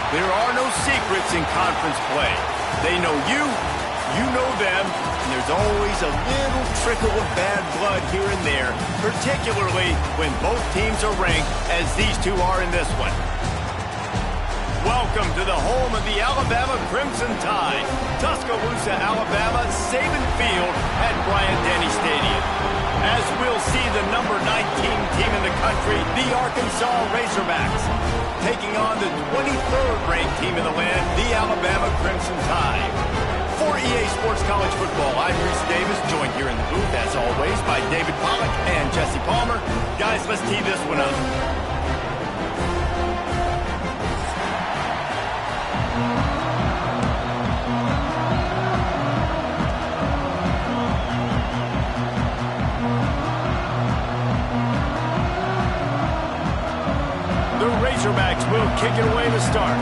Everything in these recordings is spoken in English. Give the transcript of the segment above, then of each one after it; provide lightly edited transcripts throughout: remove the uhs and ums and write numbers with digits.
There are no secrets in conference play. They know you, you know them, and there's always a little trickle of bad blood here and there, particularly when both teams are ranked as these two are in this one. Welcome to the home of the Alabama Crimson Tide, Tuscaloosa, Alabama, Saban Field at Bryant-Denny Stadium. As we'll see the number 19 team in the country, the Arkansas Razorbacks, taking on the 23rd ranked team in the land, the Alabama Crimson Tide. For EA Sports College Football, I'm Reese Davis, joined here in the booth, as always, by David Pollack and Jesse Palmer. Guys, let's tee this one up. The Razorbacks will kick it away to start.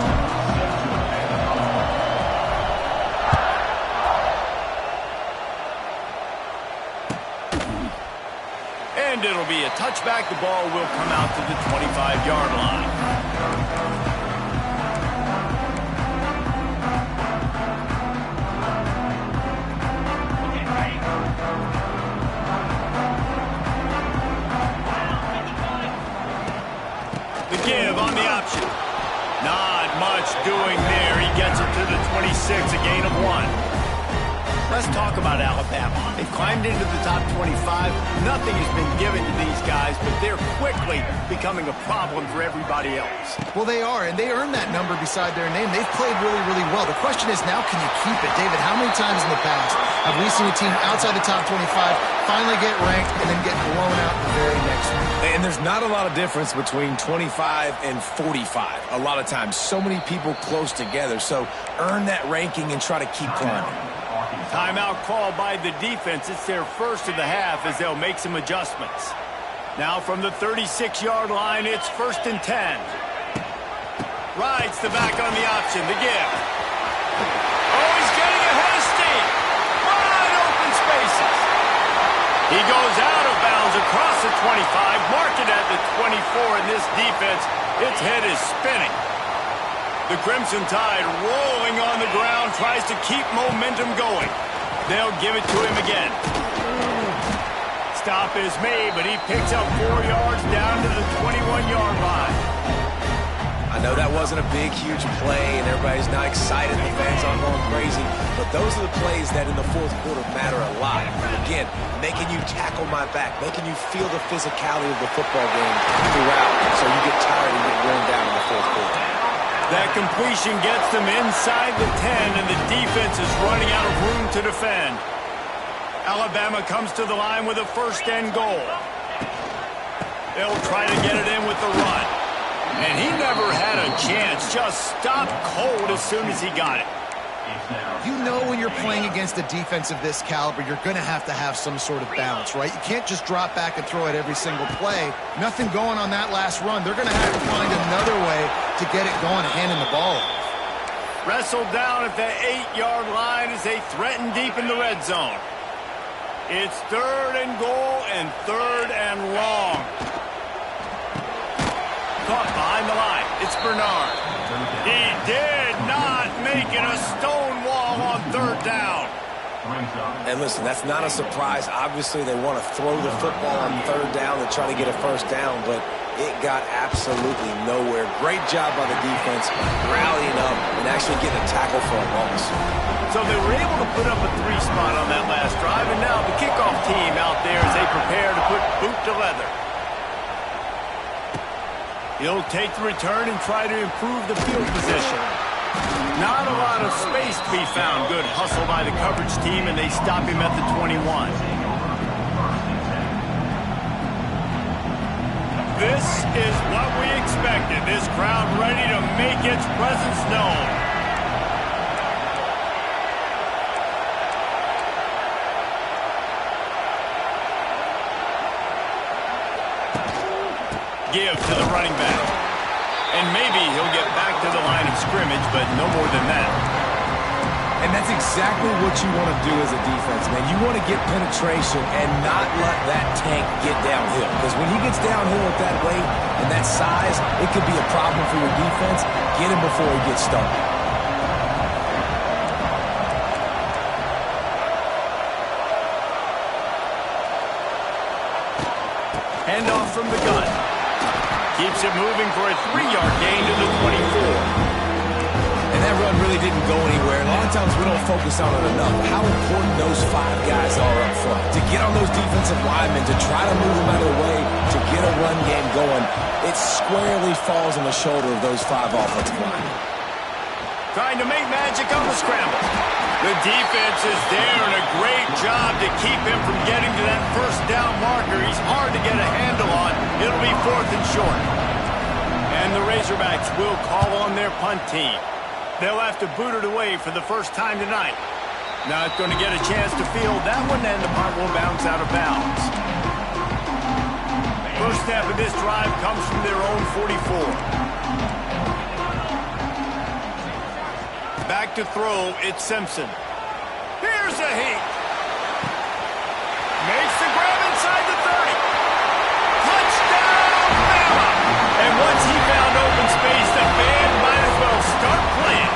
And it'll be a touchback. The ball will come out to the 25-yard line. The give on the option. Not much doing there. He gets it to the 26, a gain of 1. Let's talk about Alabama. They've climbed into the top 25. Nothing has been given to these guys, but they're quickly becoming a problem for everybody else. Well, they are, and they earned that number beside their name. They've played really, really well. The question is now, can you keep it? David, how many times in the past have we seen a team outside the top 25 finally get ranked and then get blown out the very next one? And there's not a lot of difference between 25 and 45 a lot of times. So many people close together. So earn that ranking and try to keep climbing. Timeout called by the defense. It's their first of the half as they'll make some adjustments. Now from the 36-yard line, it's 1st and 10. Rides the back on the option. The give. Oh, he's getting ahead of steam. Wide open spaces. He goes out of bounds across the 25. Mark it at the 24 in this defense. Its head is spinning. The Crimson Tide rolling on the ground, tries to keep momentum going. They'll give it to him again. Stop is made, but he picks up 4 yards down to the 21-yard line. I know that wasn't a big, huge play, and everybody's not excited. The fans aren't going crazy. But those are the plays that in the fourth quarter matter a lot. Again, making you tackle my back, making you feel the physicality of the football game throughout, so you get tired and get worn down in the fourth quarter. That completion gets them inside the 10, and the defense is running out of room to defend. Alabama comes to the line with a 1st and goal. They'll try to get it in with the run. And he never had a chance. Just stopped cold as soon as he got it. You know when you're playing against a defense of this caliber, you're going to have some sort of balance, right? You can't just drop back and throw it every single play. Nothing going on that last run. They're going to have to find another way to get it going and handing the ball off. Wrestled down at the 8-yard line as they threaten deep in the red zone. It's 3rd and goal and 3rd and long. Caught behind the line. It's Bernard. He did not make it a stone wall on 3rd down. And listen, that's not a surprise. Obviously, they want to throw the football on 3rd down to try to get a 1st down, but it got absolutely nowhere. Great job by the defense, rallying up and actually getting a tackle for a loss. So they were able to put up a 3 spot on that last drive, and now the kickoff team out there as they prepare to put boot to leather. He'll take the return and try to improve the field position. Not a lot of space to be found. Good hustle by the coverage team, and they stop him at the 21. This is what we expected. This crowd ready to make its presence known. Give to the running back. And maybe he'll get back to the line of scrimmage, but no more than that. And that's exactly what you want to do as a defense, man. You want to get penetration and not let that tank get downhill. Because when he gets downhill at that weight and that size, it could be a problem for your defense. Get him before he gets started. Handoff from the gun. Keeps it moving for a 3-yard gain to the 24. And that run really didn't go anywhere. A lot of times we don't focus on it enough. How important those 5 guys are up front. To get on those defensive linemen, to try to move them out of the way, to get a run game going, it squarely falls on the shoulder of those 5 offensive linemen. Trying to make magic on the scramble. The defense is there, and a great job to keep him from getting to that first down marker. He's hard to get a handle on. It'll be 4th and short. And the Razorbacks will call on their punt team. They'll have to boot it away for the first time tonight. Not going to get a chance to field that one, and the punt will bounce out of bounds. First snap of this drive comes from their own 44. Back to throw, it's Simpson. Here's a heat. Makes the grab inside the 30. Touchdown, Bama! And once he found open space, the band might as well start playing.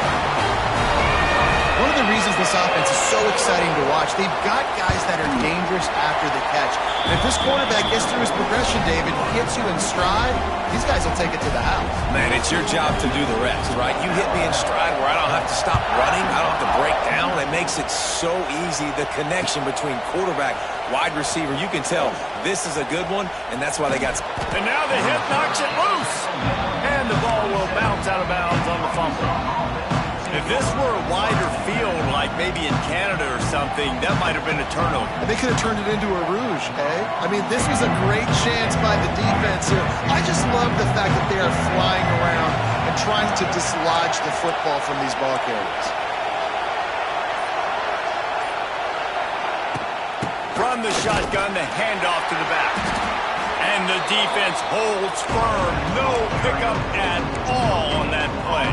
One of the reasons this offense is so exciting to watch, they've got guys that are dangerous after the catch. And if this quarterback gets through his progression, David, he hits you in stride, these guys will take it to the house. Man, it's your job to do the rest, right? You hit me in stride where I don't have to stop running. I don't have to break down. It makes it so easy, the connection between quarterback, wide receiver. You can tell this is a good one, and that's why they got... And now the hit knocks it loose. And the ball will bounce out of bounds on the fumble. If this were a wider field, like maybe in Canada or something, that might have been a turnover. They could have turned it into a rouge, eh? I mean, this was a great chance by the defense here. I just love the fact that they are flying around and trying to dislodge the football from these ball carriers. From the shotgun, the handoff to the back. And the defense holds firm. No pickup at all on that play.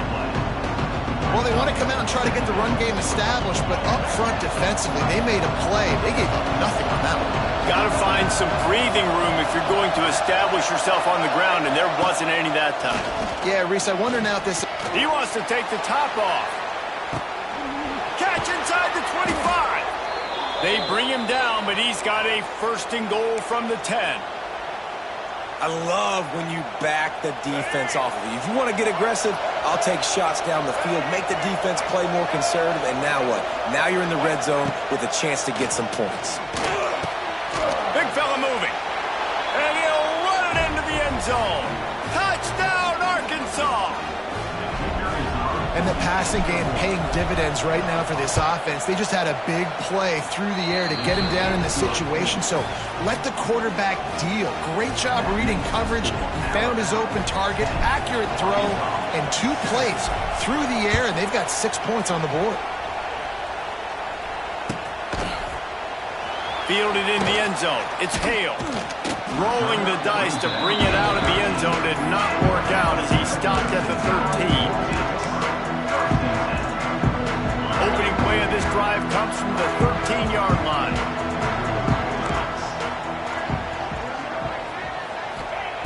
Well, they want to come out and try to get the run game established, but up front defensively, they made a play. They gave up nothing on that one. Got to find some breathing room if you're going to establish yourself on the ground, and there wasn't any that time. Yeah, Reese, I wonder now if this... He wants to take the top off. Catch inside the 25. They bring him down, but he's got a 1st and goal from the 10. I love when you back the defense off of you. If you want to get aggressive, I'll take shots down the field, make the defense play more conservative, and now what? Now you're in the red zone with a chance to get some points. Big fella moving. And he'll run it into the end zone. Touchdown, Arkansas! And the passing game paying dividends right now for this offense. They just had a big play through the air to get him down in the situation. So let the quarterback deal. Great job reading coverage. He found his open target, accurate throw, and 2 plays through the air, and they've got 6 points on the board. Fielded in the end zone. It's Hale. Rolling the dice to bring it out of the end zone did not work out as he stopped at the 13. Opening play of this drive comes from the 13-yard line.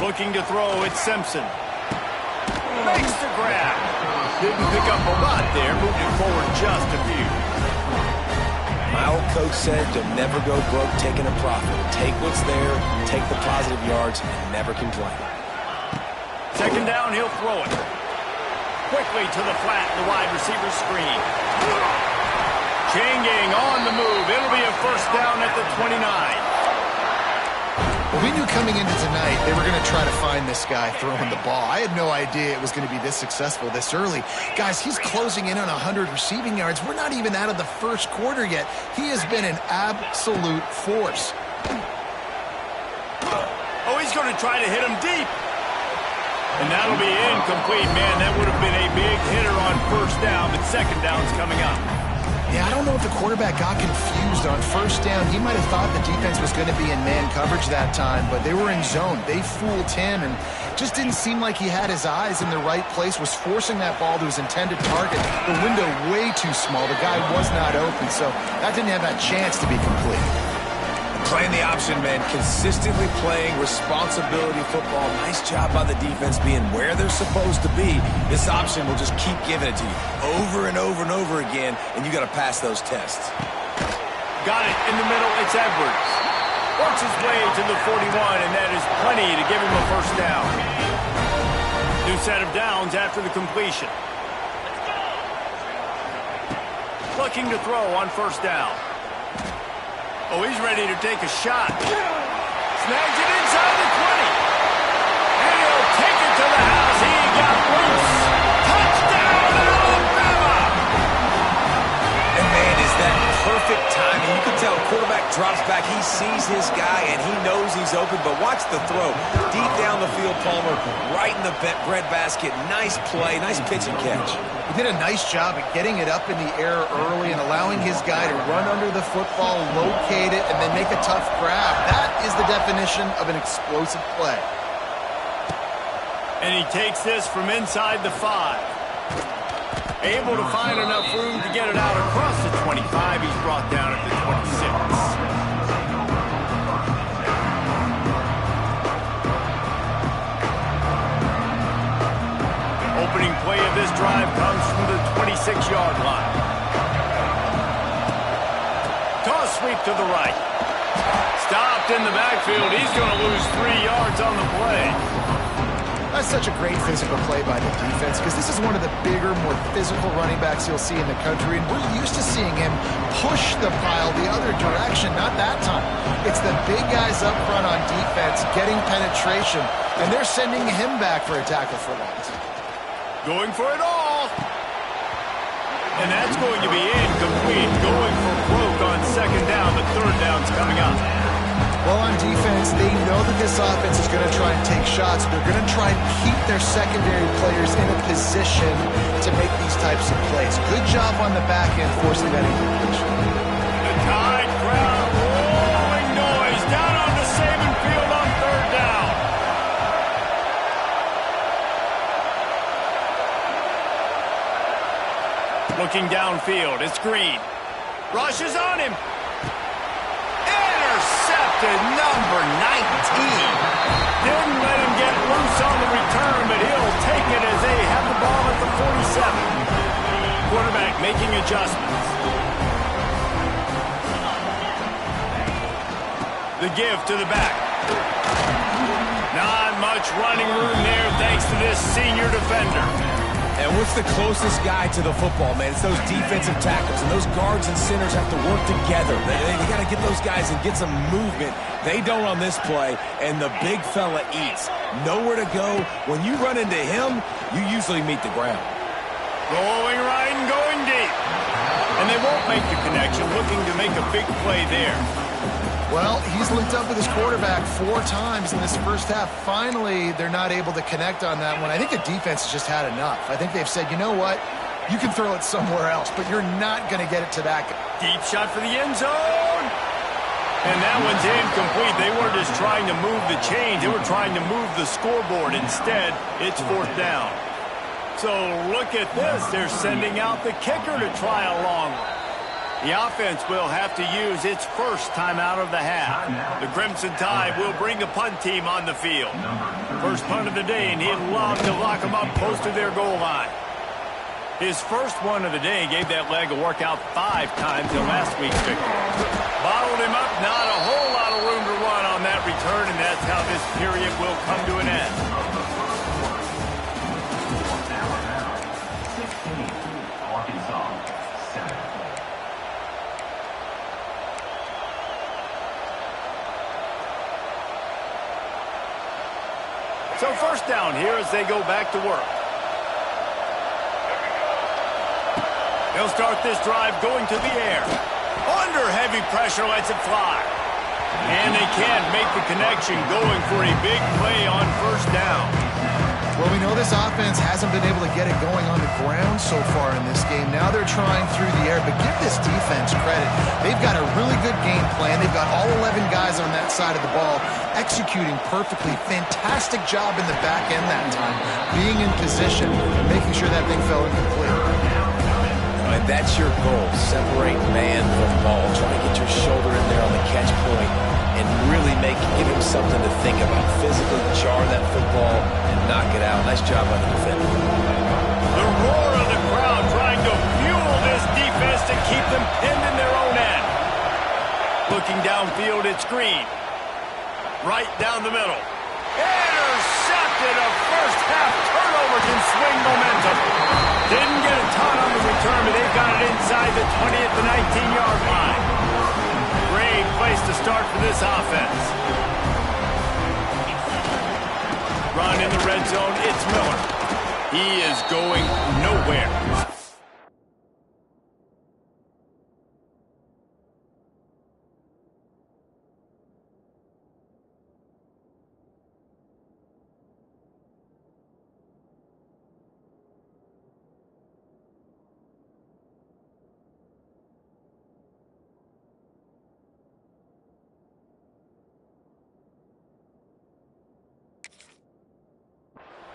Looking to throw, it's Simpson. Makes the grab. Didn't pick up a lot there, moved it forward just a few. My old coach said to never go broke taking a profit. Take what's there, take the positive yards, and never complain. 2nd down, he'll throw it. Quickly to the flat, the wide receiver screen. Changing on the move. It'll be a 1st down at the 29. Well, we knew coming into tonight they were going to try to find this guy throwing the ball. I had no idea it was going to be this successful this early. Guys, he's closing in on 100 receiving yards. We're not even out of the 1st quarter yet. He has been an absolute force. Oh, he's going to try to hit him deep. And that'll be incomplete, man. That would have been a big hitter on 1st down, but 2nd down's coming up. Yeah, I don't know if the quarterback got confused on first down. He might have thought the defense was going to be in man coverage that time, but they were in zone. They fooled him and just didn't seem like he had his eyes in the right place, was forcing that ball to his intended target. The window way too small. The guy was not open, so that didn't have that chance to be complete. Playing the option, man. Consistently playing responsibility football. Nice job by the defense being where they're supposed to be. This option will just keep giving it to you over and over and over again, and you got to pass those tests. Got it in the middle. It's Edwards. Works his way to the 41, and that is plenty to give him a first down. New set of downs after the completion. Looking to throw on first down. Oh, he's ready to take a shot. Snags it inside the 20. And he'll take it to the house. He got loose. Touchdown, Alabama! And, man, is that perfect timing. You can tell quarterback drops back. He sees his guy, and he knows he's open. But watch the throw. Deep down the field, Palmer, right in the bread basket. Nice play, nice pitch and catch. He did a nice job of getting it up in the air early and allowing his guy to run under the football, locate it, and then make a tough grab. That is the definition of an explosive play. And he takes this from inside the 5. Able to find enough room to get it out across the 25. He's brought down at the 26. Opening play of this drive comes from the 26-yard line. Toss sweep to the right. Stopped in the backfield. He's going to lose 3 yards on the play. That's such a great physical play by the defense because this is one of the bigger, more physical running backs you'll see in the country, and we're used to seeing him push the pile the other direction. Not that time. It's the big guys up front on defense getting penetration, and they're sending him back for a tackle for loss. Going for it all. And that's going to be incomplete. Going for broke on second down. The third down's coming up. Well, on defense, they know that this offense is going to try and take shots. They're going to try and keep their secondary players in a position to make these types of plays. Good job on the back end forcing that incompletion. The Tide crowd rolling noise down on the Saban field on third down. Looking downfield, it's Green. Rushes on him. Intercepted, number 19. Didn't let him get loose on the return, but he'll take it as they have the ball at the 47. Quarterback making adjustments. The give to the back. Not much running room there thanks to this senior defender. And what's the closest guy to the football, man? It's those defensive tackles, and those guards and centers have to work together. They got to get those guys and get some movement. They don't on this play, and the big fella eats. Nowhere to go. When you run into him, you usually meet the ground. Going right and going deep. And they won't make the connection, looking to make a big play there. Well, he's linked up with his quarterback 4 times in this first half. Finally, they're not able to connect on that one. I think the defense has just had enough. I think they've said, you know what? You can throw it somewhere else, but you're not going to get it to that guy. Deep shot for the end zone. And that one's incomplete. They weren't just trying to move the chains. They were trying to move the scoreboard. Instead, it's fourth down. So look at this. They're sending out the kicker to try a long one. The offense will have to use its first timeout of the half. The Crimson Tide will bring the punt team on the field. First punt of the day, and he'd love to lock them up close to their goal line. His first one of the day gave that leg a workout 5 times in last week's victory. Bottled him up, not a whole lot of room to run on that return, and that's how this period will come to an end. So first down here as they go back to work. They'll start this drive going to the air. Under heavy pressure, lets it fly. And they can't make the connection, going for a big play on first down. Well, we know this offense hasn't been able to get it going on the ground so far in this game. Now they're trying through the air, but give this defense credit. They've got a really good game plan. They've got all 11 guys on that side of the ball executing perfectly. Fantastic job in the back end that time, being in position, making sure that thing fell incomplete. And that's your goal. Separate man from ball. Try to get your shoulder in there on the catch point and really give him something to think about. Physically jar that football and knock it out. Nice job by the defender. The roar of the crowd trying to fuel this defense to keep them pinned in their own end. Looking downfield, it's Green. Right down the middle. Intercepted. A first half turnover can swing momentum. Didn't get a ton on the return, but they've got it inside the 20 at the 19-yard line. Great place to start for this offense. Run in the red zone, it's Miller. He is going nowhere.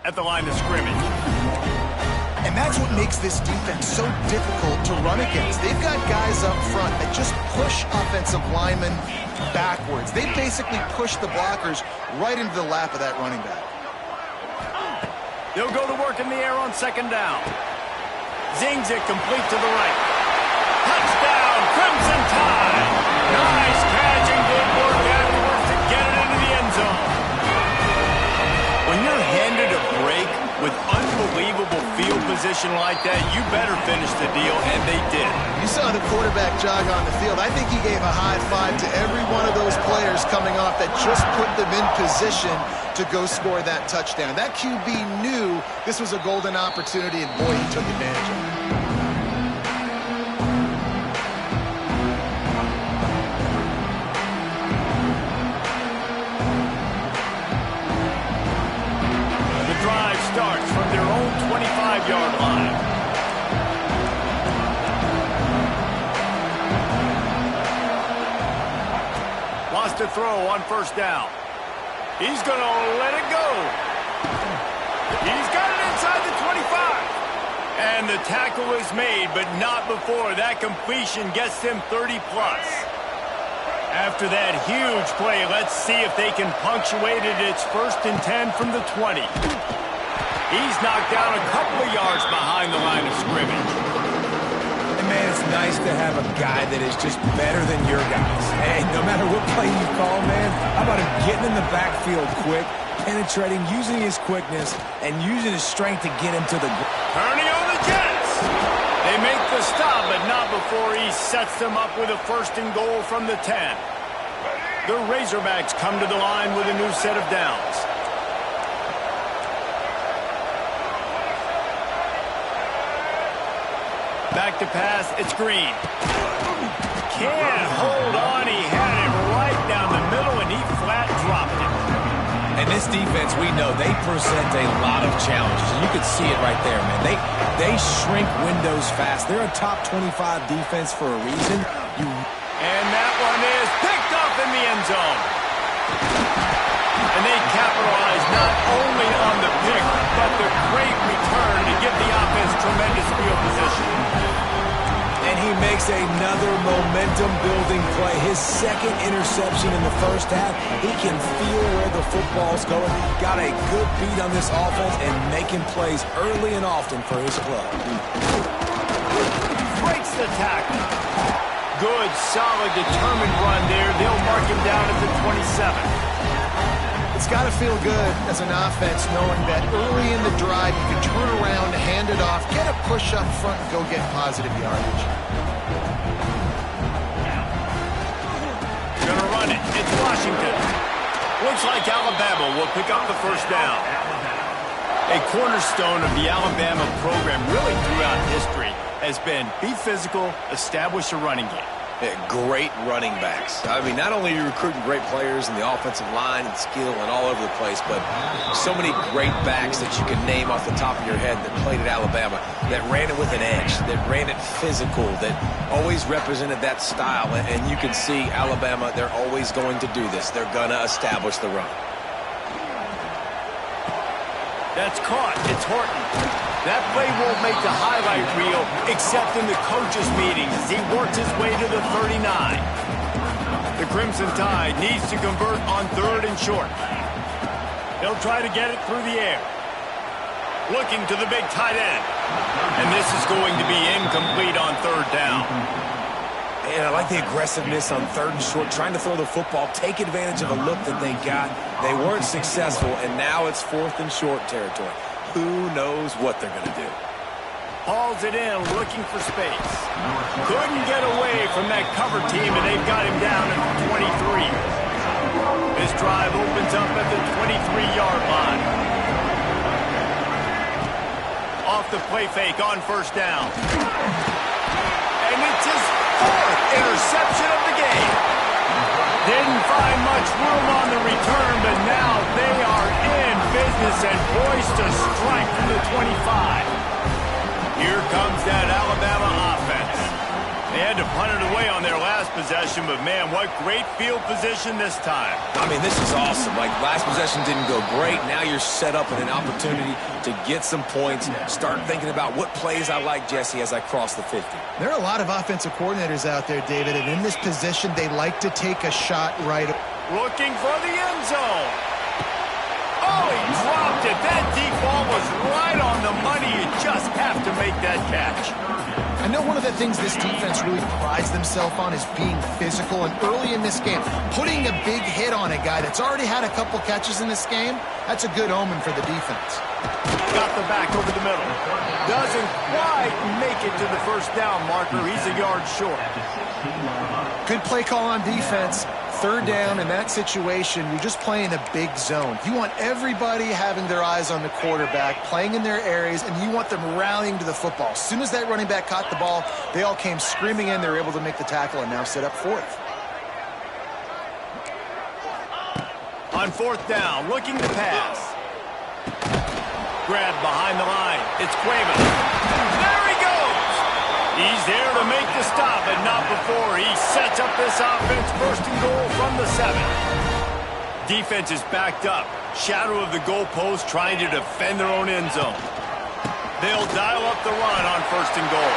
At the line of scrimmage. And that's what makes this defense so difficult to run against. They've got guys up front that just push offensive linemen backwards. They basically push the blockers right into the lap of that running back. They'll go to work in the air on second down. Zings it complete to the right. Touchdown, Crimson Tide. Nice catch and good work afterwards to get it into the end zone. When you're handed a break with unbelievable field position like that, you better finish the deal, and they did. You saw the quarterback jog on the field. I think he gave a high five to every one of those players coming off that just put them in position to go score that touchdown. That QB knew this was a golden opportunity, and boy, he took advantage of it. Starts from their own 25-yard line. Wants to throw on first down. He's going to let it go. He's got it inside the 25. And the tackle is made, but not before that completion gets them 30-plus. After that huge play, let's see if they can punctuate it. It's 1st and 10 from the 20. He's knocked down a couple of yards behind the line of scrimmage. And man, it's nice to have a guy that is just better than your guys. Hey, no matter what play you call, man, how about him getting in the backfield quick, penetrating, using his quickness, and using his strength to get him to the ground. Turning on the Jets. They make the stop, but not before he sets them up with a 1st and goal from the 10. The Razorbacks come to the line with a new set of downs. Back to pass, it's Green. Can't hold on, he had it right down the middle, and he flat dropped it. And this defense, we know, they present a lot of challenges. And you can see it right there, man. They shrink windows fast. They're a top 25 defense for a reason. And that one is picked up in the end zone. And they capitalize not only on the pick, but the great return to give the offense tremendous field position. And he makes another momentum-building play. His 2nd interception in the first half. He can feel where the football's going. Got a good beat on this offense and making plays early and often for his club. Breaks the tackle. Good, solid, determined run there. They'll mark him down at the 27. It's got to feel good as an offense knowing that early in the drive you can turn around, hand it off, get a push up front, and go get positive yardage. Gonna run it. It's Washington. Looks like Alabama will pick up the first down. A cornerstone of the Alabama program really throughout history has been be physical, establish a running game. Great running backs. I mean, not only are you recruiting great players in the offensive line and skill and all over the place, but so many great backs that you can name off the top of your head that played at Alabama, that ran it with an edge, that ran it physical, that always represented that style. And you can see Alabama, they're always going to do this. They're going to establish the run. That's caught. It's Horton. That play won't make the highlight reel, except in the coaches' meetings as he works his way to the 39. The Crimson Tide needs to convert on 3rd and short. They'll try to get it through the air. Looking to the big tight end. And this is going to be incomplete on 3rd down. And I like the aggressiveness on 3rd and short, trying to throw the football, take advantage of a look that they got. They weren't successful, and now it's 4th and short territory. Who knows what they're going to do? Hauls it in, looking for space. Couldn't get away from that cover team, and they've got him down at the 23. This drive opens up at the 23-yard line. Off the play fake on 1st down. And it's his 4th interception of the game. Didn't find much room on the return, but now they are in business and poised to strike from the 25. Here comes that Alabama offense. They had to punt it away on their last possession, but man, what great field position this time. I mean, this is awesome. Like, last possession didn't go great. Now you're set up with an opportunity to get some points. Start thinking about what plays I like, Jesse, as I cross the 50. There are a lot of offensive coordinators out there, David, and in this position, they like to take a shot right. Looking for the end zone. Oh, he dropped it. That deep ball was right on the money. You just have to make that catch. I know one of the things this defense really prides themselves on is being physical, and early in this game, putting a big hit on a guy that's already had a couple catches in this game, that's a good omen for the defense. Got the back over the middle. Doesn't quite make it to the 1st down marker. He's a yard short. Good play call on defense. 3rd down in that situation, you're just playing a big zone. You want everybody having their eyes on the quarterback, playing in their areas, and you want them rallying to the football. As soon as that running back caught the ball, they all came screaming in. They were able to make the tackle and now set up 4th. On 4th down, looking to pass. Grabbed behind the line. It's Cuevas. There he goes! He's there to make the stop, but not before he sets up this offense 1st and goal from the 7. Defense is backed up. Shadow of the goalpost trying to defend their own end zone. They'll dial up the run on 1st and goal.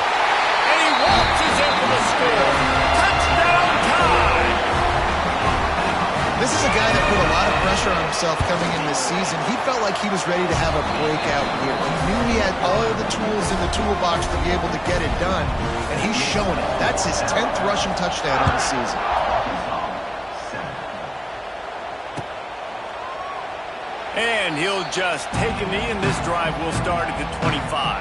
And he waltzes in for the score. Touchdown time! This is a guy that put a lot of pressure on himself coming in this season. He felt like he was ready to have a breakout year. He knew he had all of the tools in the toolbox to be able to get it done, and he's shown it. That's his 10th rushing touchdown on the season. And he'll just take a knee, and this drive will start at the 25.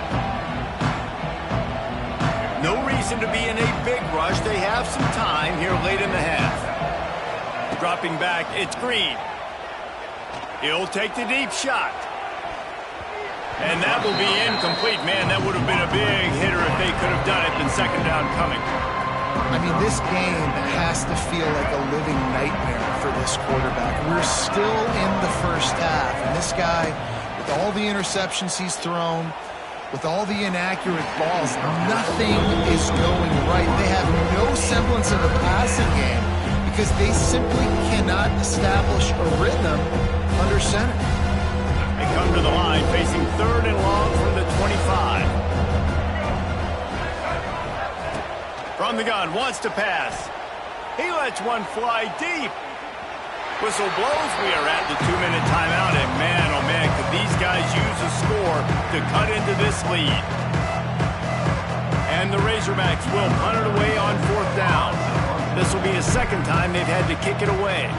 No reason to be in a big rush. They have some time here late in the half. Dropping back, it's Green. He'll take the deep shot. And that will be incomplete. Man, that would have been a big hitter if they could have done it. Then 2nd down coming. I mean, this game has to feel like a living nightmare for this quarterback. We're still in the 1st half, and this guy, with all the interceptions he's thrown, with all the inaccurate balls, nothing is going right. They have no semblance of a passing game, because they simply cannot establish a rhythm under center. They come to the line facing 3rd and long from the 25. From the gun, wants to pass. He lets one fly deep. Whistle blows. We are at the 2-minute timeout, and man, oh man, could these guys use a score to cut into this lead. And the Razorbacks will punt it away on 4th down. This will be the 2nd time they've had to kick it away.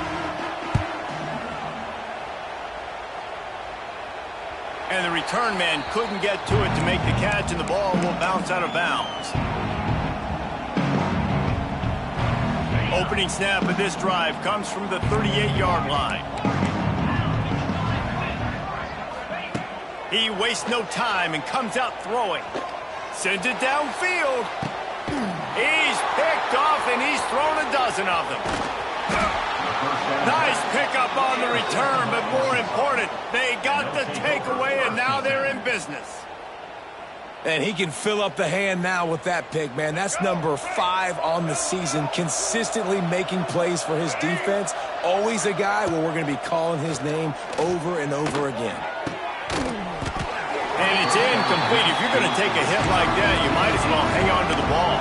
And the return man couldn't get to it to make the catch, and the ball will bounce out of bounds. Opening snap of this drive comes from the 38-yard line. He wastes no time and comes out throwing. Sends it downfield. He's picked off, and he's thrown a dozen of them. Nice pickup on the return, but more important, they got the takeaway, and now they're in business. And he can fill up the hand now with that pick, man. That's number 5 on the season, consistently making plays for his defense. Always a guy where we're going to be calling his name over and over again. And it's incomplete. If you're going to take a hit like that, you might as well hang on to the ball.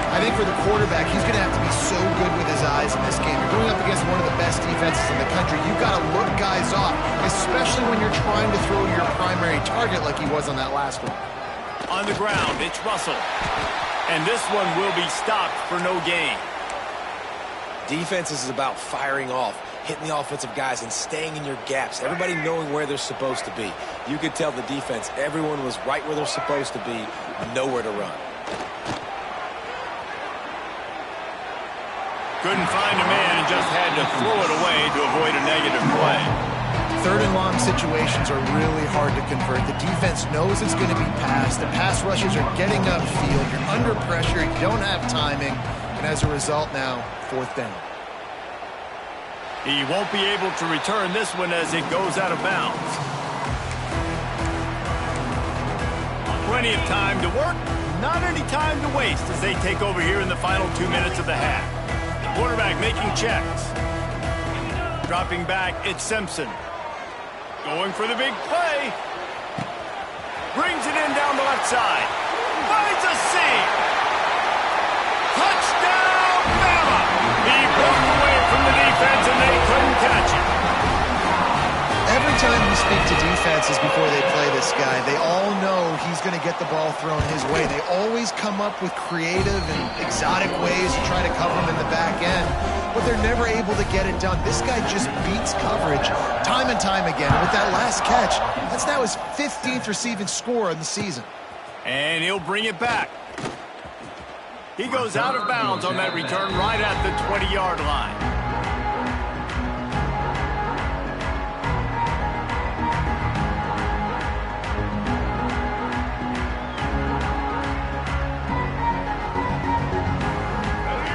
I think for the quarterback, he's going to have to be so good with his eyes in this game. You're going up against one of the best defenses in the country. You've got to look guys off, especially when you're trying to throw your primary target like he was on that last one. On the ground, it's Russell. And this one will be stopped for no gain. Defense is about firing off, hitting the offensive guys and staying in your gaps. Everybody knowing where they're supposed to be. You could tell the defense, everyone was right where they're supposed to be, nowhere to run. Couldn't find a man and just had to throw it away to avoid a negative play. Third and long situations are really hard to convert. The defense knows it's going to be passed. The pass rushers are getting upfield. You're under pressure. You don't have timing. And as a result now, 4th down. He won't be able to return this one as it goes out of bounds. Plenty of time to work. Not any time to waste as they take over here in the final 2 minutes of the half. Quarterback making checks. Dropping back, it's Simpson. Going for the big play. Brings it in down the left side. Finds a seam. Touchdown, Bama! He broke away from the defense and they couldn't catch it. Every time we speak to defenses before they play this guy, they all know he's going to get the ball thrown his way. They always come up with creative and exotic ways to try to cover him in the back end, but they're never able to get it done. This guy just beats coverage time and time again. With that last catch, that's now his 15th receiving score in the season. And he'll bring it back. He goes out of bounds on that return right at the 20-yard line.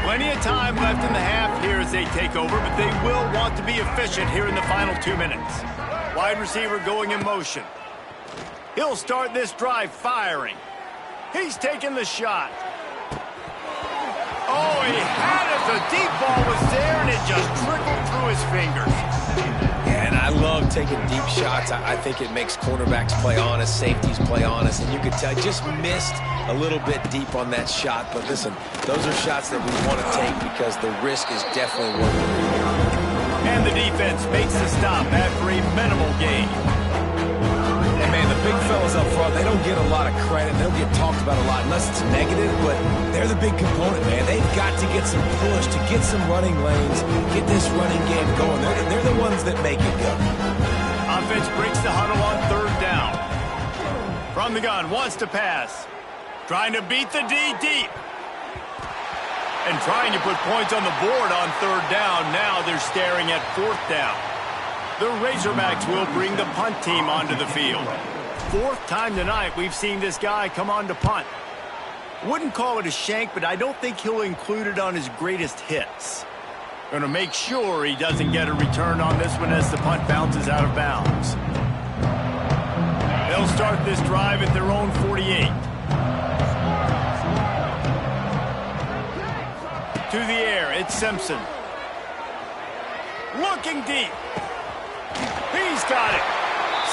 Plenty of time left in the half here as they take over, but they will want to be efficient here in the final 2 minutes. Wide receiver going in motion. He'll start this drive firing. He's taking the shot. Oh, he had it. The deep ball was there, and it just trickled through his fingers. Yeah, and I love taking deep shots. I think it makes cornerbacks play honest, safeties play honest, and you could tell just missed a little bit deep on that shot. But listen, those are shots that we want to take because the risk is definitely worth it. And the defense makes the stop after a minimal gain. And man, the big fellas up front, they don't get a lot of credit. They don't get talked about a lot unless it's negative, but they're the big component, man. They've got to get some push, to get some running lanes, get this running game going. They're the ones that make it go. Offense breaks the huddle on 3rd down. From the gun, wants to pass. Trying to beat the D deep. And trying to put points on the board on 3rd down. Now they're staring at 4th down. The Razorbacks will bring the punt team onto the field. 4th time tonight we've seen this guy come on to punt. Wouldn't call it a shank, but I don't think he'll include it on his greatest hits. Going to make sure he doesn't get a return on this one as the punt bounces out of bounds. They'll start this drive at their own 48. To the air, it's Simpson. Looking deep. He's got it.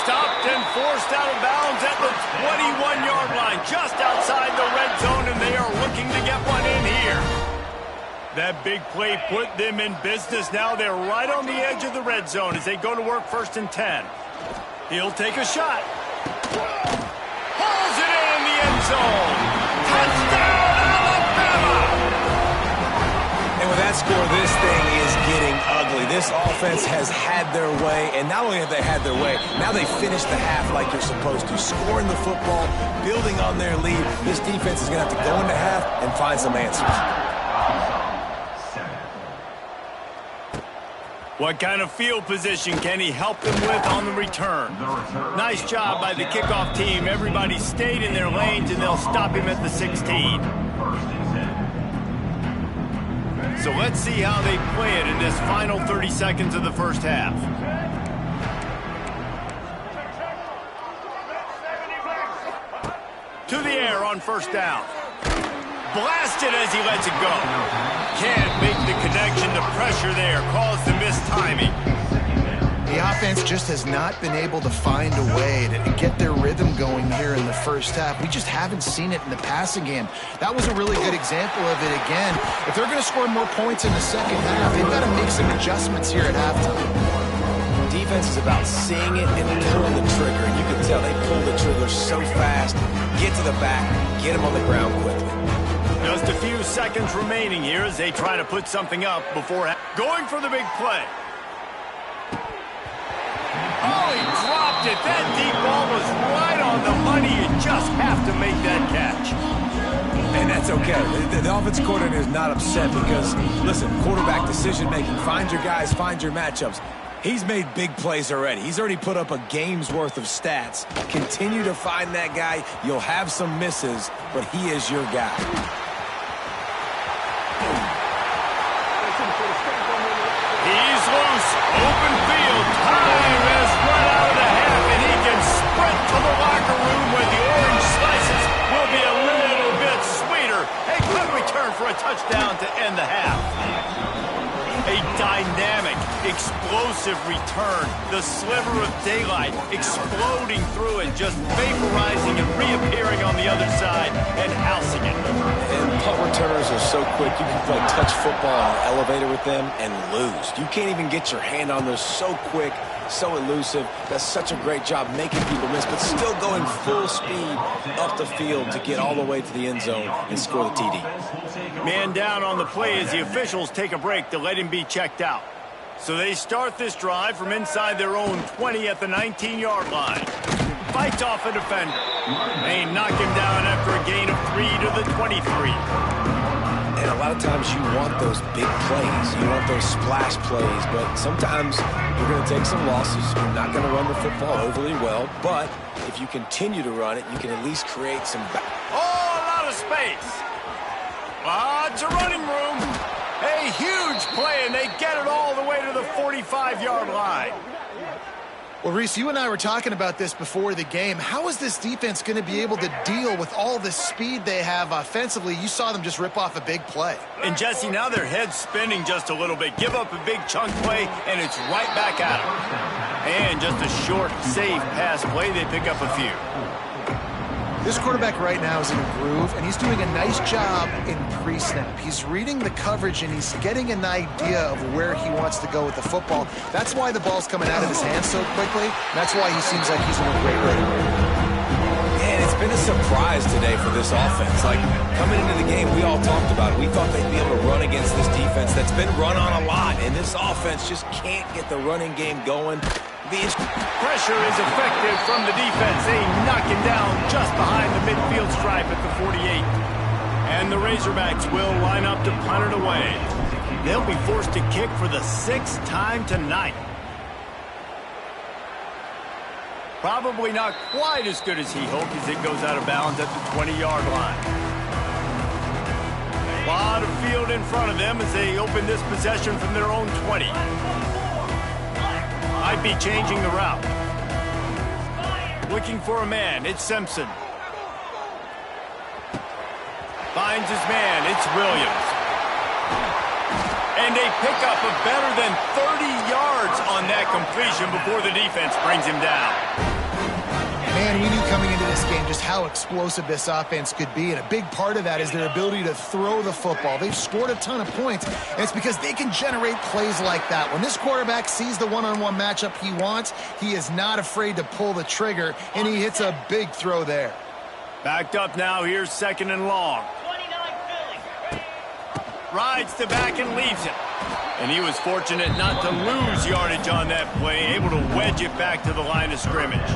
Stopped and forced out of bounds at the 21-yard line, just outside the red zone, and they are looking to get one in here. That big play put them in business. Now they're right on the edge of the red zone as they go to work 1st and 10. He'll take a shot. Hauls it in the end zone. Touchdown, Alabama! And with that score, this thing is getting ugly. This offense has had their way, and not only have they had their way, now they finish the half like you're supposed to, scoring the football, building on their lead. This defense is going to have to go into half and find some answers. What kind of field position can he help them with on the return? Nice job by the kickoff team. Everybody stayed in their lanes, and they'll stop him at the 16. So let's see how they play it in this final 30 seconds of the first half. To the air on first down. Blasted as he lets it go. Can't make the connection. The pressure there caused the missed timing. The offense just has not been able to find a way to get their rhythm going here in the first half. We just haven't seen it in the passing game. That was a really good example of it again. If they're going to score more points in the second half, they've got to make some adjustments here at halftime. Defense is about seeing it and pulling the trigger. And you can tell they pull the trigger so fast. Get to the back, get him on the ground quickly. Just a few seconds remaining here as they try to put something up before going for the big play. Oh, he dropped it. That deep ball was right on the money. You just have to make that catch. And that's okay. The offensive coordinator is not upset because, listen, quarterback decision-making, find your guys, find your matchups. He's made big plays already. He's already put up a game's worth of stats. Continue to find that guy. You'll have some misses, but he is your guy. He's loose. Open field. Time has run out of the half, and he can sprint to the locker room where the orange slices will be a little bit sweeter. A good return for a touchdown to end the half. A dynamic, explosive return. The sliver of daylight exploding through it, just vaporizing and reappearing on the other side and housing it. And punt returners are so quick. You can play touch football on an elevator with them and lose. You can't even get your hand on those. So quick, so elusive. Does such a great job making people miss, but still going full speed up the field to get all the way to the end zone and score the TD. Man down on the play as the officials take a break to let him be checked out. So they start this drive from inside their own 20 at the 19-yard line. Fights off a defender. They knock him down after a gain of 3 to the 23. And a lot of times you want those big plays. You want those splash plays, but sometimes you're going to take some losses. You're not going to run the football overly well, but if you continue to run it, you can at least create some... Oh, a lot of space. Lots of running room. A huge play, and they get it all the way to the 45-yard line. Well, Reese, you and I were talking about this before the game. How is this defense going to be able to deal with all the speed they have offensively? You saw them just rip off a big play. And, Jesse, now their head's spinning just a little bit. Give up a big chunk play, and it's right back at them. And just a short, safe pass play, they pick up a few. This quarterback right now is in a groove, and he's doing a nice job in pre-snap. He's reading the coverage, and he's getting an idea of where he wants to go with the football. That's why the ball's coming out of his hands so quickly. That's why he seems like he's in a great rhythm. And it's been a surprise today for this offense. Like, coming into the game, we all talked about it. We thought they'd be able to run against this defense that's been run on a lot, and this offense just can't get the running game going. Pressure is effective from the defense. They knock him down just behind the midfield stripe at the 48. And the Razorbacks will line up to punt it away. They'll be forced to kick for the 6th time tonight. Probably not quite as good as he hoped as it goes out of bounds at the 20-yard line. A lot of field in front of them as they open this possession from their own 20. Might be changing the route. Looking for a man. It's Simpson. Finds his man. It's Williams. And they pick up a better than 30 yards on that completion before the defense brings him down. Man, we knew coming into this game just how explosive this offense could be, and a big part of that is their ability to throw the football. They've scored a ton of points, and it's because they can generate plays like that. When this quarterback sees the one-on-one matchup he wants, he is not afraid to pull the trigger, and he hits a big throw there. Backed up now. Here's 2nd and long. Rides the back and leaves it. And he was fortunate not to lose yardage on that play, able to wedge it back to the line of scrimmage.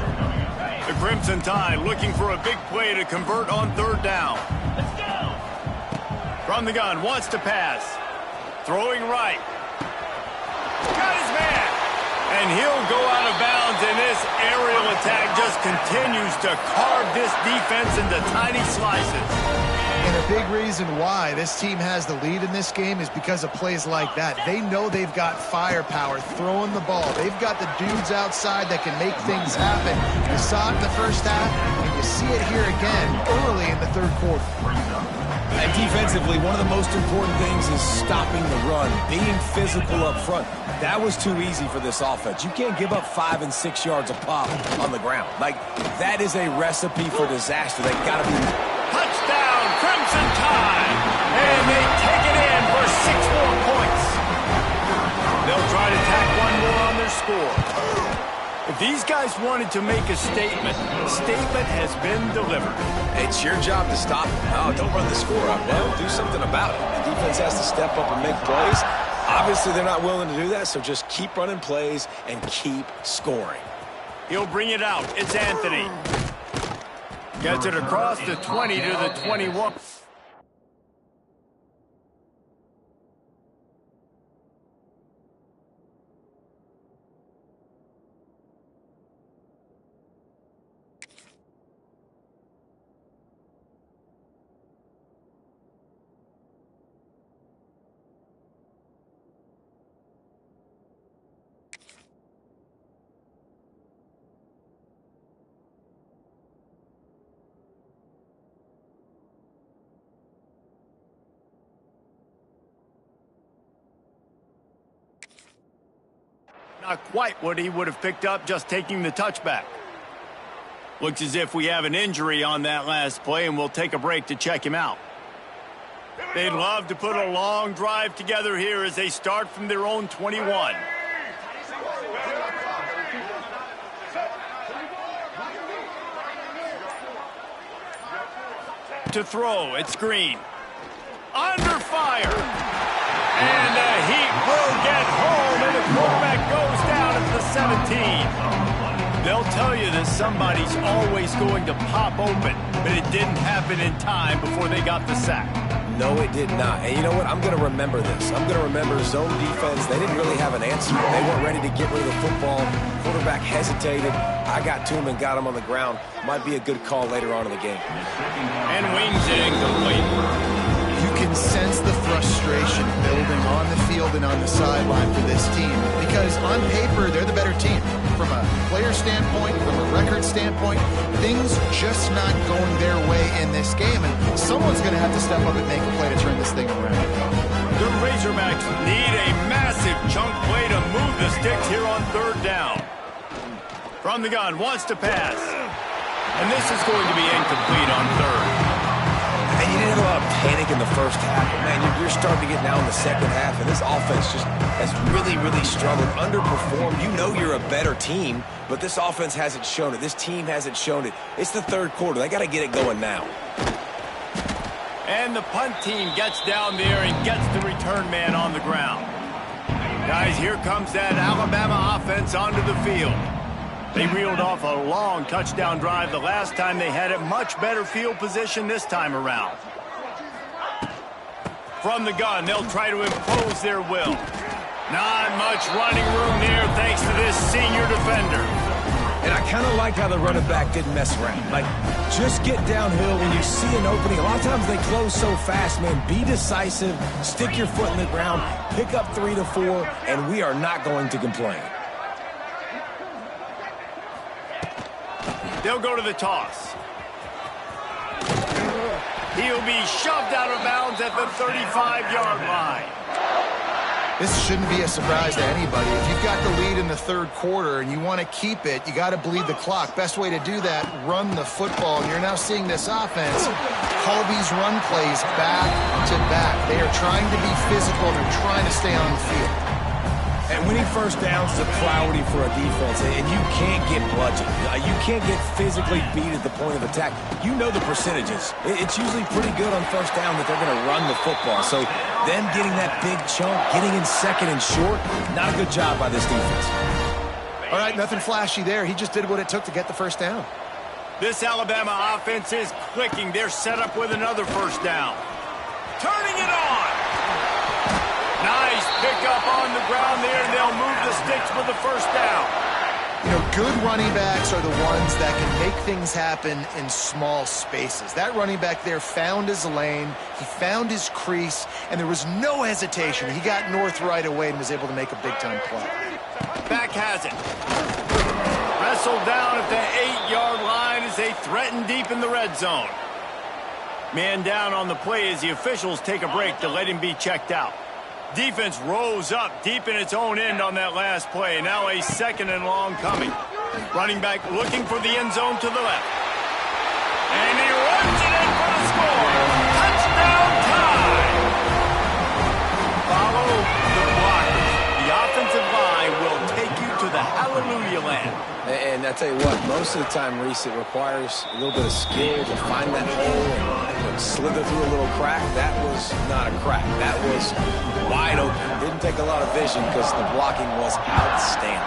The Crimson Tide looking for a big play to convert on 3rd down. Let's go. From the gun, wants to pass. Throwing right. Got his man. And he'll go out of bounds, and this aerial attack just continues to carve this defense into tiny slices. And a big reason why this team has the lead in this game is because of plays like that. They know they've got firepower throwing the ball. They've got the dudes outside that can make things happen. You saw it in the first half, and you see it here again early in the third quarter. And defensively, one of the most important things is stopping the run, being physical up front. That was too easy for this offense. You can't give up 5 and 6 yards a pop on the ground. Like, that is a recipe for disaster. They got to be... Touchdown, Crimson Tide! And they take it in for 6 more points. They'll try to tack one more on their score. If these guys wanted to make a statement, the statement has been delivered. It's your job to stop them. Oh, don't run the score up. Well, do something about it. The defense has to step up and make plays. Obviously, they're not willing to do that, so just keep running plays and keep scoring. He'll bring it out. It's Anthony. Gets it across the 20 to the 21. Not quite what he would have picked up just taking the touchback. Looks as if we have an injury on that last play, and we'll take a break to check him out. They'd love to put a long drive together here as they start from their own 21. To throw, it's Green. Under fire. And the Heat will get home, and the quarterback goes down at the 17. They'll tell you that somebody's always going to pop open, but it didn't happen in time before they got the sack. No, it did not. And you know what? I'm going to remember this. I'm going to remember zone defense. They didn't really have an answer. They weren't ready to get rid of the football. Quarterback hesitated. I got to him and got him on the ground. Might be a good call later on in the game. And wings it incomplete. You can sense the frustration building on the field and on the sideline for this team because on paper, they're the better team. From a player standpoint, from a record standpoint, things just not going their way in this game, and someone's going to have to step up and make a play to turn this thing around. The Razorbacks need a massive chunk play to move the sticks here on third down. From the gun, wants to pass. And this is going to be incomplete on third. And you didn't have a lot of panic in the first half, but man, you're starting to get now in the second half, and this offense just has really, really struggled, underperformed. You know you're a better team, but this offense hasn't shown it. This team hasn't shown it. It's the third quarter. They got to get it going now. And the punt team gets down there and gets the return man on the ground. Guys, here comes that Alabama offense onto the field. They reeled off a long touchdown drive the last time they had it. Much better field position this time around. From the gun, they'll try to impose their will. Not much running room there thanks to this senior defender. And I kind of like how the running back didn't mess around. Like, just get downhill when you see an opening. A lot of times they close so fast, man. Be decisive, stick your foot in the ground, pick up 3 to 4, and we are not going to complain. They'll go to the toss. He'll be shoved out of bounds at the 35-yard line. This shouldn't be a surprise to anybody. If you've got the lead in the third quarter and you want to keep it, you got to bleed the clock. Best way to do that, run the football. And you're now seeing this offense call these run plays back to back. They are trying to be physical. They're trying to stay on the field. And winning first downs is a priority for a defense, and you can't get bludgeoned. You can't get physically beat at the point of attack. You know the percentages. It's usually pretty good on first down that they're going to run the football. So them getting that big chunk, getting in second and short, not a good job by this defense. All right, nothing flashy there. He just did what it took to get the first down. This Alabama offense is clicking. They're set up with another first down. Turning it on. Nice pick up on the ground there, and they'll move the sticks with the first down. You know, good running backs are the ones that can make things happen in small spaces. That running back there found his lane, he found his crease, and there was no hesitation. He got north right away and was able to make a big-time play. Back has it. Wrestled down at the 8-yard line as they threaten deep in the red zone. Man down on the play as the officials take a break to let him be checked out. Defense rose up deep in its own end on that last play. Now a 2nd and long coming. Running back looking for the end zone to the left. And he runs it in for the score. Touchdown time! Follow the blockers. The offensive line will take you to the hallelujah land. And I tell you what, most of the time, Reese, it requires a little bit of skill to find that hole and slither through a little crack. That was not a crack. That was wide open. Didn't take a lot of vision because the blocking was outstanding.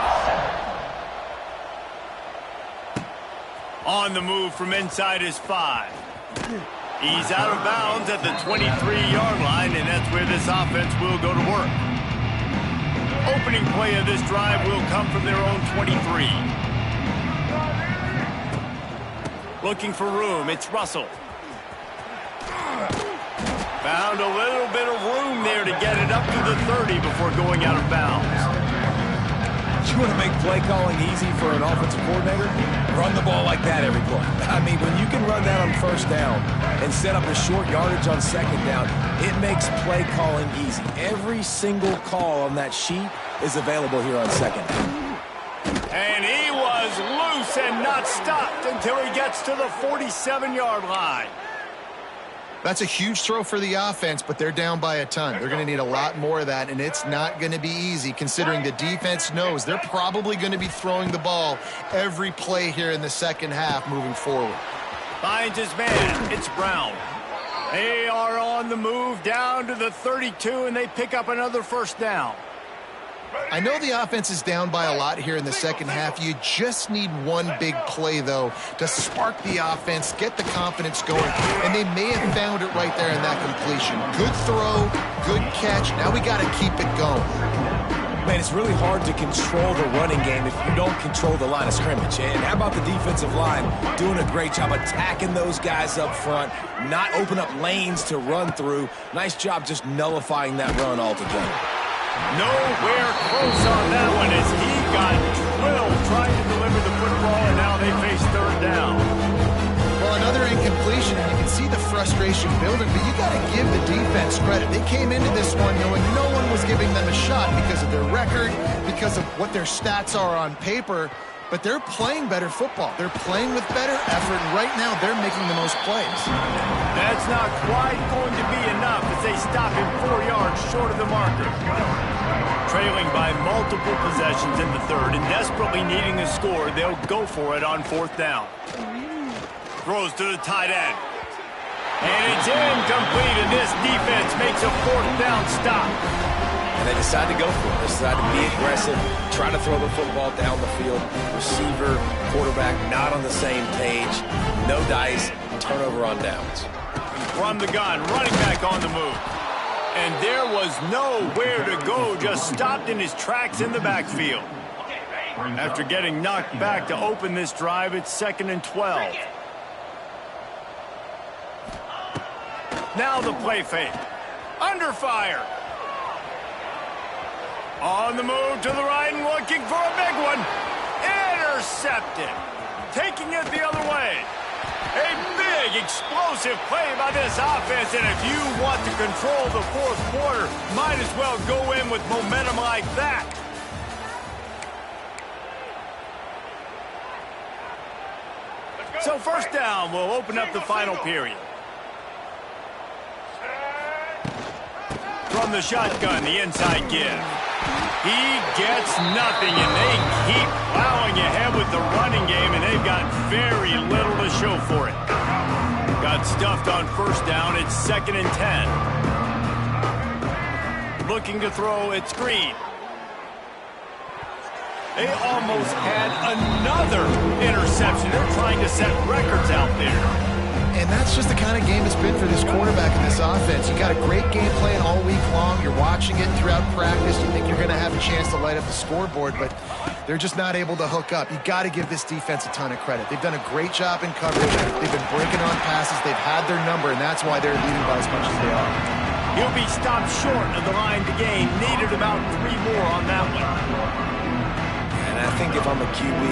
On the move from inside his 5. He's out of bounds at the 23-yard line, and that's where this offense will go to work. Opening play of this drive will come from their own 23. Looking for room, it's Russell. Found a little bit of room there to get it up to the 30 before going out of bounds. You want to make play calling easy for an offensive coordinator? Run the ball like that every play. I mean, when you can run that on 1st down and set up a short yardage on 2nd down, it makes play calling easy. Every single call on that sheet is available here on 2nd down. And he was loose and not stopped until he gets to the 47-yard line. That's a huge throw for the offense, but they're down by a ton. They're going to need a lot more of that, and it's not going to be easy considering the defense knows they're probably going to be throwing the ball every play here in the 2nd half moving forward. Finds his man. It's Brown. They are on the move down to the 32, and they pick up another 1st down. I know the offense is down by a lot here in the 2nd half. You just need one big play, though, to spark the offense, get the confidence going, and they may have found it right there in that completion. Good throw, good catch. Now we got to keep it going. Man, it's really hard to control the running game if you don't control the line of scrimmage. And how about the defensive line doing a great job attacking those guys up front, not open up lanes to run through. Nice job just nullifying that run altogether. Nowhere close on that one as he got drilled trying to deliver the football, and now they face 3rd down. Well, another incompletion, and you can see the frustration building, but you got to give the defense credit. They came into this one knowing no one was giving them a shot because of their record, because of what their stats are on paper, but they're playing better football. They're playing with better effort, and right now they're making the most plays. That's not quite going to be enough as they stop him 4 yards short of the marker. Trailing by multiple possessions in the 3rd and desperately needing a score, they'll go for it on 4th down. Throws to the tight end. And it's incomplete, and this defense makes a 4th down stop. And they decide to go for it. They decide to be aggressive, try to throw the football down the field. Receiver, quarterback not on the same page. No dice, turnover on downs. From the gun, running back on the move. And there was nowhere to go, just stopped in his tracks in the backfield. After getting knocked back to open this drive, it's 2nd and 12. Now the play fake. Under fire. On the move to the right and looking for a big one. Intercepted. Taking it the other way. A big, explosive play by this offense, and if you want to control the 4th quarter, might as well go in with momentum like that. So 1st down will open up the final period. From the shotgun, the inside give. He gets nothing, and they keep plowing ahead with the running game, and they've got very little to show for it. Got stuffed on 1st down. It's 2nd and 10. Looking to throw at screen. They almost had another interception. They're trying to set records out there. And that's just the kind of game it's been for this quarterback and this offense. You got a great game plan all week long. You're watching it throughout practice. You think you're going to have a chance to light up the scoreboard, but They're just not able to hook up. You got to give this defense a ton of credit. They've done a great job in coverage. They've been breaking on passes. They've had their number, and that's why they're leading by as much as they are. He'll be stopped short of the line to gain. Needed about 3 more on that one. And I think if I'm a QB,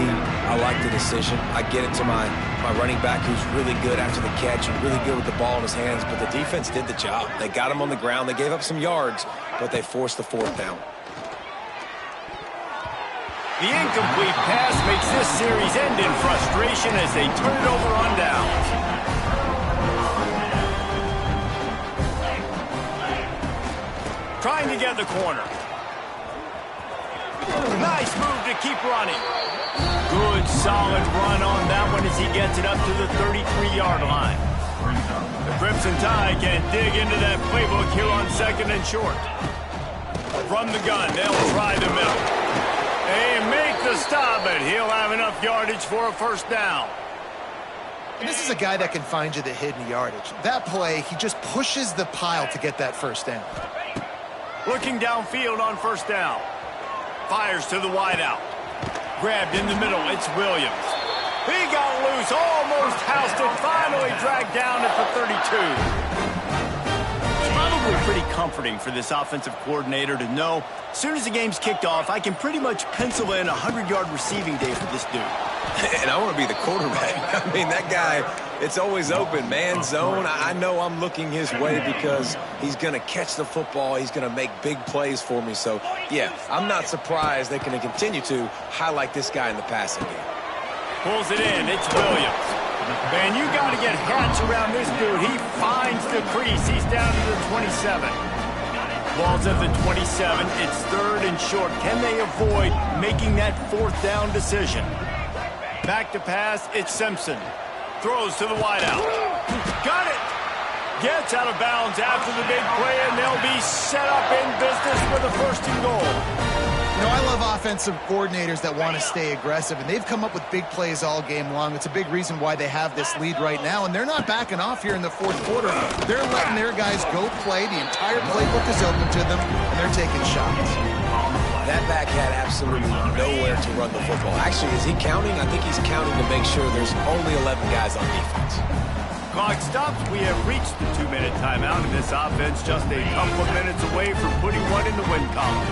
I like the decision. I get it to my running back who's really good after the catch and really good with the ball in his hands, but the defense did the job. They got him on the ground. They gave up some yards, but they forced the 4th down. The incomplete pass makes this series end in frustration as they turn it over on downs. Trying to get the corner. Nice move to keep running. Good, solid run on that one as he gets it up to the 33-yard line. The Crimson Tide can dig into that playbook here on 2nd and short. From the gun, they'll try the middle. They make the stop, but he'll have enough yardage for a 1st down. And this is a guy that can find you the hidden yardage. That play, he just pushes the pile to get that 1st down. Looking downfield on 1st down. Fires to the wideout. Grabbed in the middle, it's Williams. He got loose, almost housed it, finally dragged down at the 32. It's probably pretty comforting for this offensive coordinator to know as soon as the game's kicked off, I can pretty much pencil in a 100-yard receiving day for this dude. And I want to be the quarterback. I mean, that guy, it's always open, man, zone. I know I'm looking his way because he's going to catch the football. He's going to make big plays for me. So, yeah, I'm not surprised they can continue to highlight this guy in the passing game. Pulls it in. It's Williams. Man, you got to get hats around this dude. He finds the crease. He's down to the 27. Ball's at the 27. It's 3rd and short. Can they avoid making that 4th down decision? Back to pass, it's Simpson. Throws to the wideout. Got it! Gets out of bounds after the big play, and they'll be set up in business for the 1st and goal. You know, I love offensive coordinators that want to stay aggressive, and they've come up with big plays all game long. It's a big reason why they have this lead right now, and they're not backing off here in the 4th quarter. They're letting their guys go play. The entire playbook is open to them, and they're taking shots. That back had absolutely nowhere to run the football. Actually, is he counting? I think he's counting to make sure there's only 11 guys on defense. Clock stops. We have reached the 2-minute timeout, and this offense just a couple of minutes away from putting one in the win column.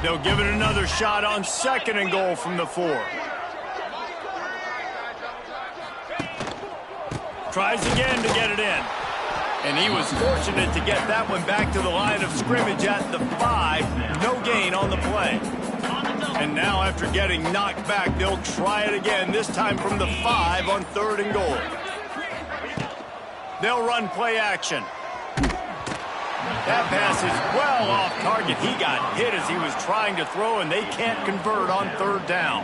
They'll give it another shot on 2nd and goal from the 4. Tries again to get it in. And he was fortunate to get that one back to the line of scrimmage at the 5. No gain on the play. And now after getting knocked back, they'll try it again, this time from the 5 on 3rd and goal. They'll run play action. That pass is well off target. He got hit as he was trying to throw, and they can't convert on 3rd down.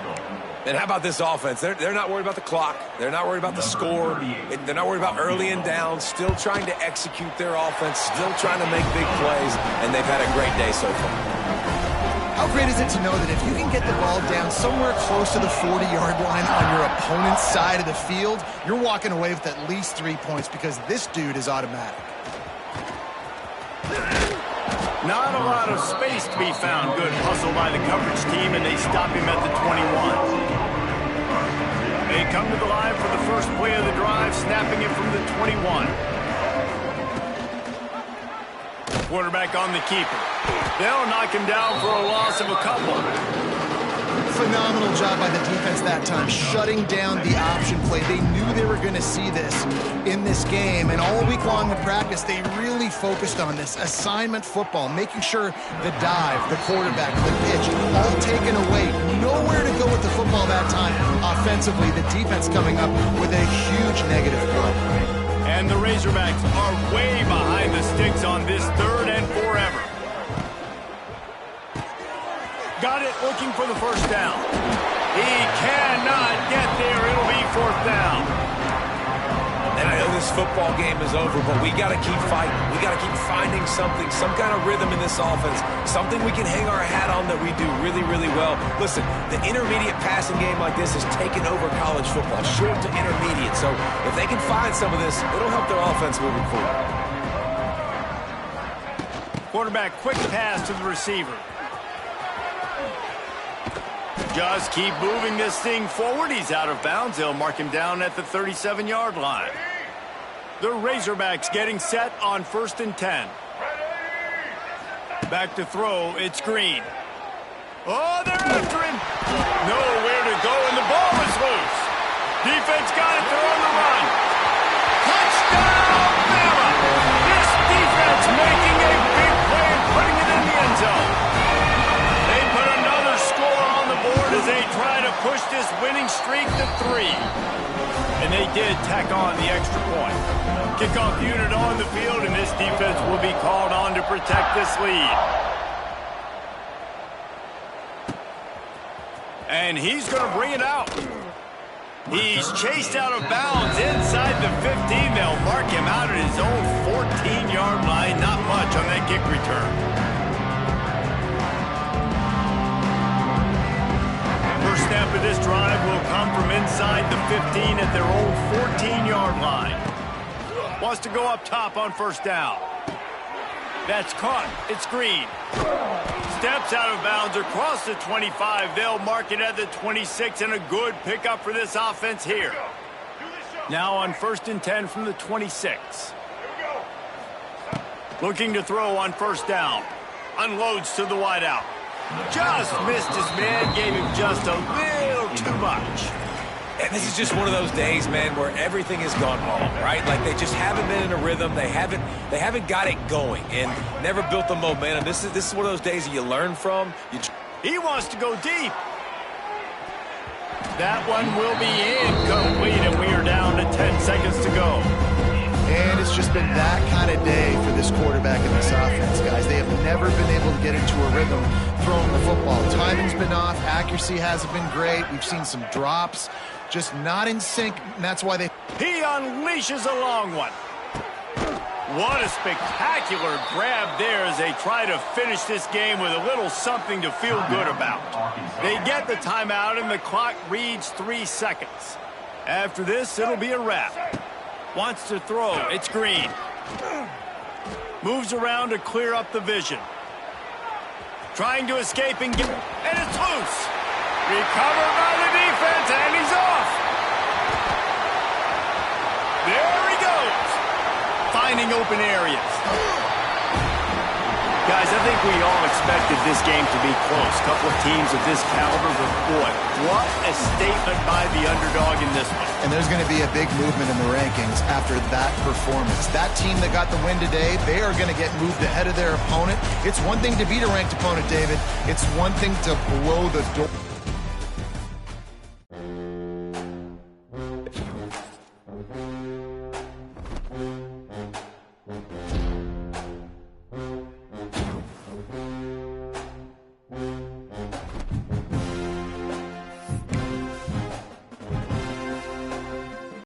And how about this offense? They're not worried about the clock. They're not worried about the score. They're not worried about early and down. Still trying to execute their offense. Still trying to make big plays. And they've had a great day so far. How great is it to know that if you can get the ball down somewhere close to the 40-yard line on your opponent's side of the field, you're walking away with at least 3 points because this dude is automatic. Not a lot of space to be found. Good hustle by the coverage team, and they stop him at the 21. They come to the line for the first play of the drive, snapping it from the 21. Quarterback on the keeper. They'll knock him down for a loss of a couple. Phenomenal job by the defense that time, shutting down the option play. They knew they were going to see this in this game, and all week long in practice, they really focused on this assignment football, making sure the dive, the quarterback, the pitch, all taken away. Nowhere to go with the football that time. Offensively, the defense coming up with a huge negative play. And the Razorbacks are way behind the sticks on this 3rd and forever. Got it, looking for the 1st down. He cannot get there. It'll be 4th down. And I know this football game is over, but we got to keep fighting. We got to keep finding something, some kind of rhythm in this offense, something we can hang our hat on that we do really, really well. Listen, the intermediate passing game like this has taken over college football, short to intermediate. So if they can find some of this, it'll help their offense moving forward. Quarterback, quick pass to the receiver. Just keep moving this thing forward. He's out of bounds. They'll mark him down at the 37-yard line. The Razorbacks getting set on 1st and 10. Back to throw. It's Green. Oh, they're after him. Nowhere to go, and the ball is loose. Defense got it. They're on the run. Touchdown, Bama! This defense making a big play and putting it in the end zone. They put another score on the board as they try to push this winning streak to 3. And they did tack on the extra point. Kickoff unit on the field, and this defense will be called on to protect this lead. And he's going to bring it out. He's chased out of bounds inside the 15. They'll mark him out at his own 14-yard line. Not much on that kick return. First snap of this drive will come from inside the 15 at their own 14-yard line. Wants to go up top on 1st down. That's caught. It's Green. Steps out of bounds across the 25. They'll mark it at the 26, and a good pickup for this offense here. Now on 1st and 10 from the 26. Looking to throw on 1st down. Unloads to the wideout. Just missed his man. Gave him just a little too much. And this is just one of those days, man, where everything has gone wrong, right? Like they just haven't been in a rhythm. They haven't got it going and never built the momentum. This is one of those days that you learn from. He wants to go deep. That one will be incomplete, and we are down to 10 seconds to go. And it's just been that kind of day for this quarterback and this offense, guys. They have never been able to get into a rhythm throwing the football. Timing's been off. Accuracy hasn't been great. We've seen some drops. Just not in sync, and that's why they... He unleashes a long one. What a spectacular grab there as they try to finish this game with a little something to feel good about. They get the timeout, and the clock reads 3 seconds. After this, it'll be a wrap. Wants to throw. It's Green. Moves around to clear up the vision. Trying to escape and get... And it's loose. Recovered by the defense, and he's off. There he goes. Finding open areas. Guys, I think we all expected this game to be close. Couple of teams of this caliber, but boy, what a statement by the underdog in this one. And there's going to be a big movement in the rankings after that performance. That team that got the win today, they are going to get moved ahead of their opponent. It's one thing to beat a ranked opponent, David. It's one thing to blow the door.